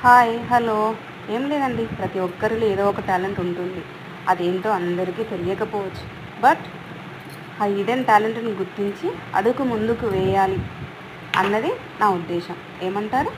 Hi hello. ఏం లేదండి, ప్రతి ఒక్కరిలో ఏదో ఒక టాలెంట్ ఉంటుంది. అదేంటో అందరికీ తెలియకపోవచ్చు. బట్ ఆ హిడెన్ టాలెంట్ని గుర్తించి అడుగు ముందుకు వేయాలి అన్నది నా ఉద్దేశం. ఏమంటారు?